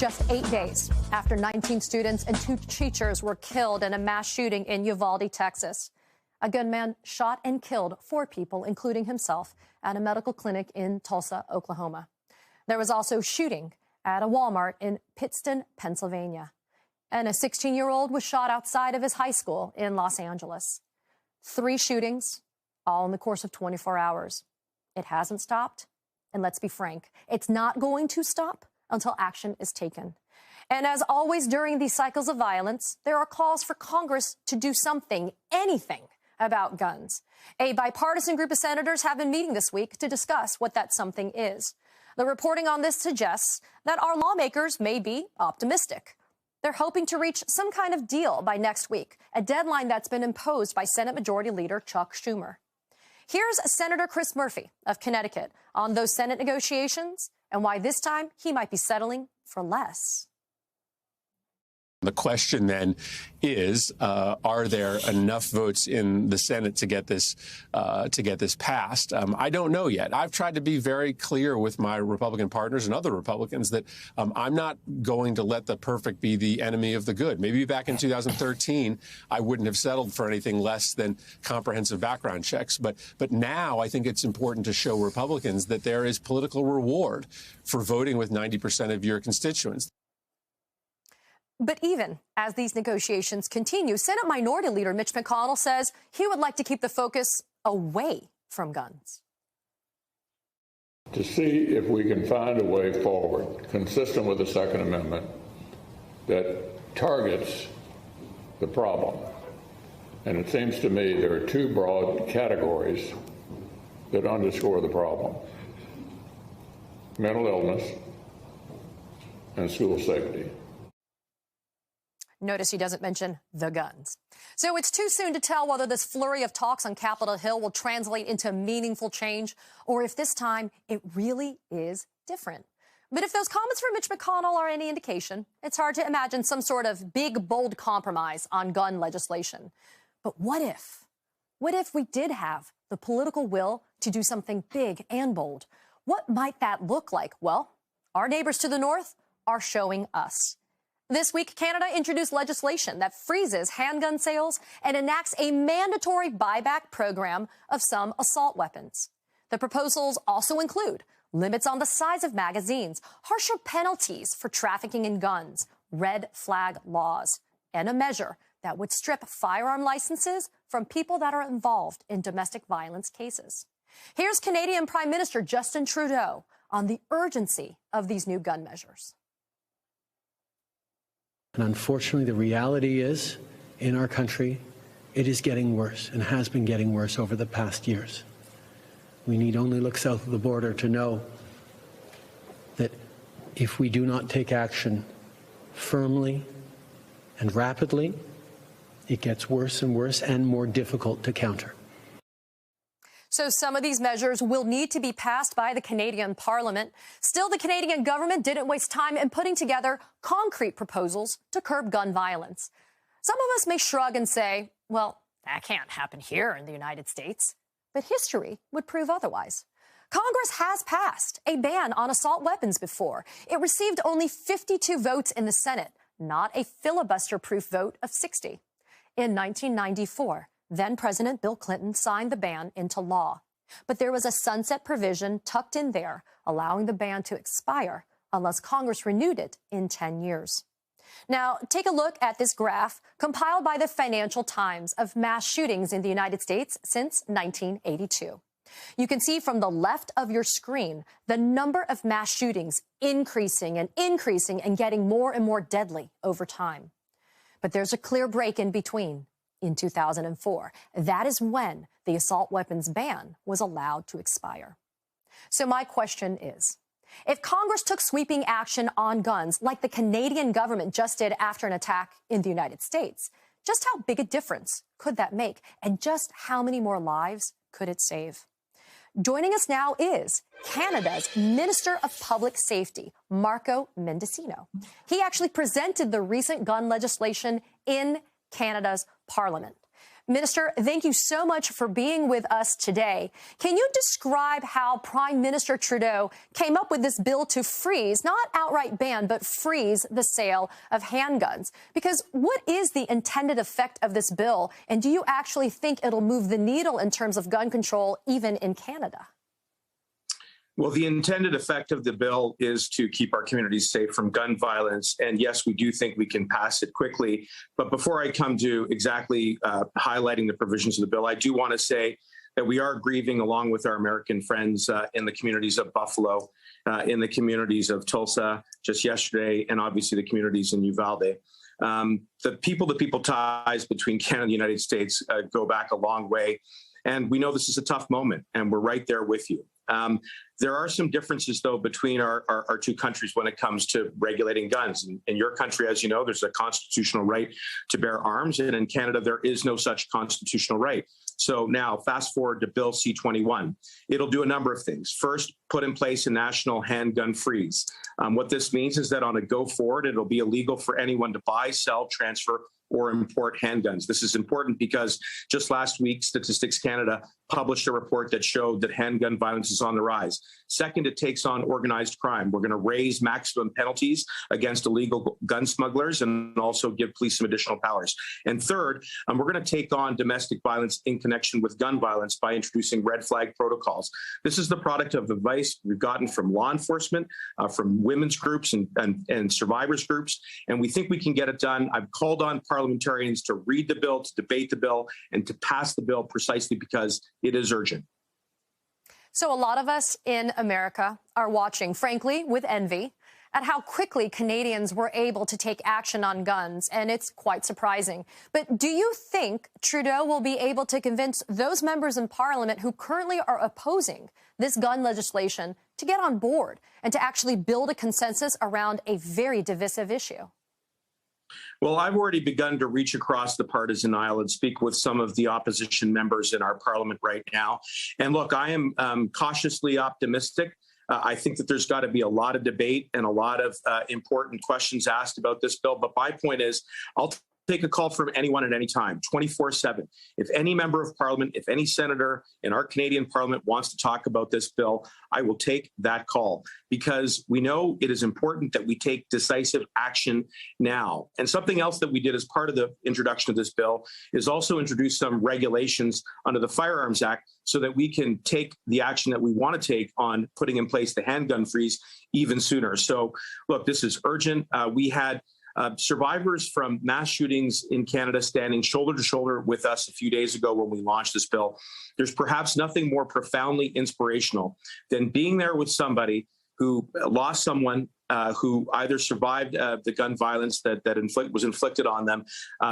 just 8 days after 19 students and 2 teachers were killed in a mass shooting in Uvalde, Texas. A gunman shot and killed 4 people, including himself, at a medical clinic in Tulsa, Oklahoma. There was also shooting at a Walmart in Pittston, Pennsylvania. And a 16-year-old was shot outside of his high school in Los Angeles. 3 shootings, all in the course of 24 hours. It hasn't stopped. And let's be frank, it's not going to stop until action is taken. And as always during these cycles of violence, there are calls for Congress to do something, anything, about guns. A bipartisan group of senators have been meeting this week to discuss what that something is. The reporting on this suggests that our lawmakers may be optimistic. They're hoping to reach some kind of deal by next week, a deadline that's been imposed by Senate Majority Leader Chuck Schumer. Here's Senator Chris Murphy of Connecticut on those Senate negotiations and why this time he might be settling for less. The question then is, are there enough votes in the Senate to get this passed? I don't know yet. I've tried to be very clear with my Republican partners and other Republicans that I'm not going to let the perfect be the enemy of the good. Maybe back in 2013, I wouldn't have settled for anything less than comprehensive background checks. But now I think it's important to show Republicans that there is political reward for voting with 90% of your constituents. But even as these negotiations continue, Senate Minority Leader Mitch McConnell says he would like to keep the focus away from guns. To see if we can find a way forward, consistent with the Second Amendment, that targets the problem. And it seems to me there are 2 broad categories that underscore the problem: mental illness and school safety. Notice he doesn't mention the guns. So it's too soon to tell whether this flurry of talks on Capitol Hill will translate into meaningful change or if this time it really is different. But if those comments from Mitch McConnell are any indication, it's hard to imagine some sort of big, bold compromise on gun legislation. But what if? What if we did have the political will to do something big and bold? What might that look like? Well, our neighbors to the north are showing us. This week, Canada introduced legislation that freezes handgun sales and enacts a mandatory buyback program of some assault weapons. The proposals also include limits on the size of magazines, harsher penalties for trafficking in guns, red flag laws, and a measure that would strip firearm licenses from people that are involved in domestic violence cases. Here's Canadian Prime Minister Justin Trudeau on the urgency of these new gun measures. And unfortunately, the reality is, in our country, it is getting worse and has been getting worse over the past years. We need only look south of the border to know that if we do not take action firmly and rapidly, it gets worse and worse and more difficult to counter. So some of these measures will need to be passed by the Canadian Parliament. Still, the Canadian government didn't waste time in putting together concrete proposals to curb gun violence. Some of us may shrug and say, well, that can't happen here in the United States. But history would prove otherwise. Congress has passed a ban on assault weapons before. It received only 52 votes in the Senate, not a filibuster-proof vote of 60. In 1994, then-President Bill Clinton signed the ban into law. But there was a sunset provision tucked in there, allowing the ban to expire unless Congress renewed it in 10 years. Now, take a look at this graph compiled by the Financial Times of mass shootings in the United States since 1982. You can see from the left of your screen the number of mass shootings increasing and getting more and more deadly over time. But there's a clear break in between. In 2004, that is when the assault weapons ban was allowed to expire. So my question is, if Congress took sweeping action on guns like the Canadian government just did after an attack in the United States, just how big a difference could that make? And just how many more lives could it save? Joining us now is Canada's Minister of Public Safety, Marco Mendicino. He actually presented the recent gun legislation in Canada's Parliament. Minister, thank you so much for being with us today. Can you describe how Prime Minister Trudeau came up with this bill to freeze, not outright ban, but freeze the sale of handguns? Because what is the intended effect of this bill? And do you actually think it'll move the needle in terms of gun control, even in Canada? Well, the intended effect of the bill is to keep our communities safe from gun violence. And yes, we do think we can pass it quickly. But before I come to exactly highlighting the provisions of the bill, I do want to say that we are grieving along with our American friends in the communities of Buffalo, in the communities of Tulsa just yesterday, and obviously the communities in Uvalde. The people-to-people ties between Canada and the United States go back a long way. And we know this is a tough moment, and we're right there with you. There are some differences, though, between our two countries when it comes to regulating guns. In your country, as you know, there's a constitutional right to bear arms, and in Canada, there is no such constitutional right. So now, fast forward to Bill C-21. It'll do a number of things. First, put in place a national handgun freeze. What this means is that on a go forward, it'll be illegal for anyone to buy, sell, transfer, or import handguns. This is important because just last week, Statistics Canada published a report that showed that handgun violence is on the rise. Second, it takes on organized crime. We're going to raise maximum penalties against illegal gun smugglers and also give police some additional powers. And third, we're going to take on domestic violence in connection with gun violence by introducing red flag protocols. This is the product of advice we've gotten from law enforcement, from women's groups and survivors groups, and we think we can get it done. I've called on parliamentarians to read the bill, to debate the bill, and to pass the bill precisely because it is urgent. So a lot of us in America are watching, frankly, with envy at how quickly Canadians were able to take action on guns, and it's quite surprising. But do you think Trudeau will be able to convince those members in Parliament who currently are opposing this gun legislation to get on board and to actually build a consensus around a very divisive issue? Well, I've already begun to reach across the partisan aisle and speak with some of the opposition members in our parliament right now. And look, I am cautiously optimistic. I think that there's got to be a lot of debate and a lot of important questions asked about this bill. But my point is, I'll take a call from anyone at any time, 24/7. If any member of parliament, if any senator in our Canadian parliament wants to talk about this bill, I will take that call because we know it is important that we take decisive action now. And something else that we did as part of the introduction of this bill is also introduce some regulations under the Firearms Act so that we can take the action that we want to take on putting in place the handgun freeze even sooner. So, look, this is urgent. We had survivors from mass shootings in Canada standing shoulder to shoulder with us a few days ago when we launched this bill. There's perhaps nothing more profoundly inspirational than being there with somebody who lost someone who either survived the gun violence that was inflicted on them,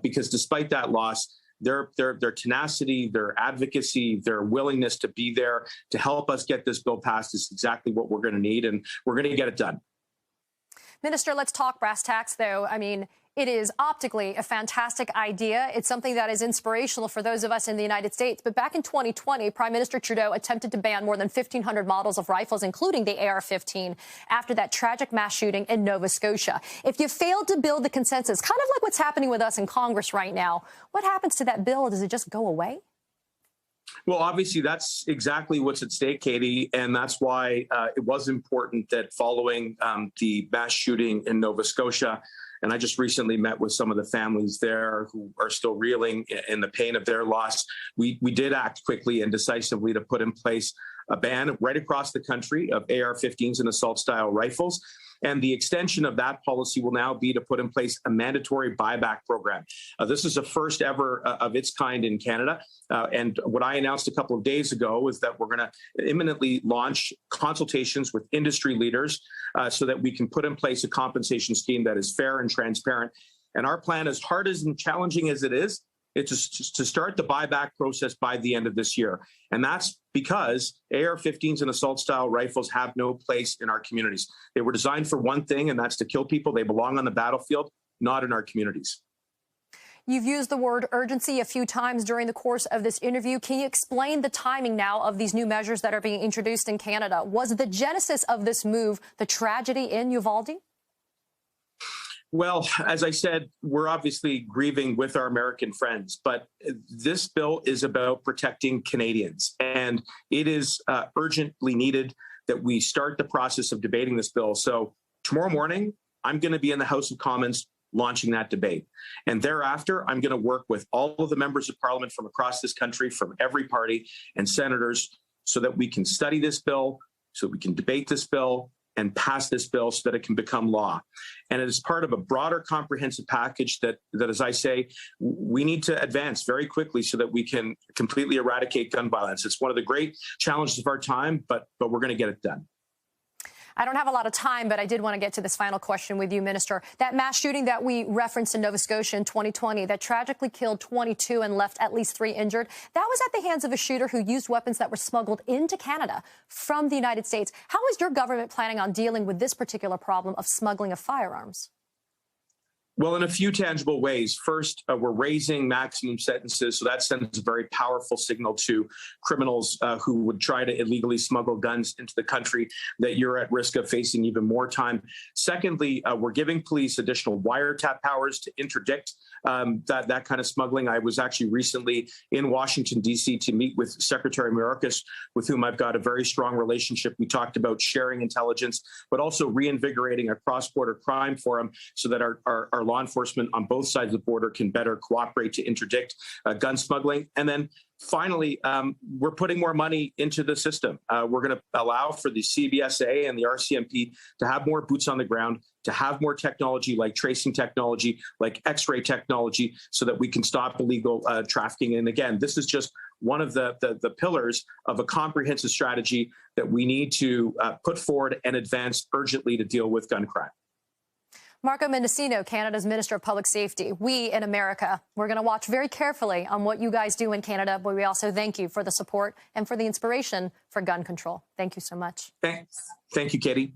because despite that loss, their tenacity, their advocacy, their willingness to be there to help us get this bill passed is exactly what we're going to need, and we're going to get it done. Minister, let's talk brass tacks, though. I mean, it is optically a fantastic idea. It's something that is inspirational for those of us in the United States. But back in 2020, Prime Minister Trudeau attempted to ban more than 1,500 models of rifles, including the AR-15, after that tragic mass shooting in Nova Scotia. If you failed to build the consensus, kind of like what's happening with us in Congress right now, what happens to that bill? Does it just go away? Well, obviously, that's exactly what's at stake, Katie, and that's why it was important that following the mass shooting in Nova Scotia, and I just recently met with some of the families there who are still reeling in the pain of their loss, we did act quickly and decisively to put in place a ban right across the country of AR-15s and assault-style rifles. And the extension of that policy will now be to put in place a mandatory buyback program. This is the first ever of its kind in Canada. And what I announced a couple of days ago is that we're going to imminently launch consultations with industry leaders so that we can put in place a compensation scheme that is fair and transparent. And our plan, as hard as and challenging as it is, it's to start the buyback process by the end of this year. And that's because AR-15s and assault-style rifles have no place in our communities. They were designed for one thing, and that's to kill people. They belong on the battlefield, not in our communities. You've used the word urgency a few times during the course of this interview. Can you explain the timing now of these new measures that are being introduced in Canada? Was the genesis of this move the tragedy in Uvalde? Well, as I said, we're obviously grieving with our American friends, but this bill is about protecting Canadians, and it is urgently needed that we start the process of debating this bill. So tomorrow morning, I'm going to be in the House of Commons launching that debate. And thereafter, I'm going to work with all of the members of Parliament from across this country, from every party, and senators, so that we can study this bill, so that we can debate this bill, and pass this bill so that it can become law. And it is part of a broader comprehensive package that, as I say, we need to advance very quickly so that we can completely eradicate gun violence. It's one of the great challenges of our time, but we're going to get it done. I don't have a lot of time, but I did want to get to this final question with you, Minister. That mass shooting that we referenced in Nova Scotia in 2020 that tragically killed 22 and left at least 3 injured, that was at the hands of a shooter who used weapons that were smuggled into Canada from the United States. How is your government planning on dealing with this particular problem of smuggling of firearms? Well, in a few tangible ways. First, we're raising maximum sentences, so that sends a very powerful signal to criminals who would try to illegally smuggle guns into the country that you're at risk of facing even more time. Secondly, we're giving police additional wiretap powers to interdict that kind of smuggling. I was actually recently in Washington, D.C. to meet with Secretary Mayorkas, with whom I've got a very strong relationship. We talked about sharing intelligence, but also reinvigorating a cross-border crime forum so that our law enforcement on both sides of the border can better cooperate to interdict gun smuggling. And then finally, we're putting more money into the system. We're going to allow for the CBSA and the RCMP to have more boots on the ground, to have more technology like tracing technology, like X-ray technology, so that we can stop illegal trafficking. And again, this is just one of the pillars of a comprehensive strategy that we need to put forward and advance urgently to deal with gun crime. Marco Mendicino, Canada's Minister of Public Safety. We in America, we're going to watch very carefully on what you guys do in Canada, but we also thank you for the support and for the inspiration for gun control. Thank you so much. Thank you, Katie.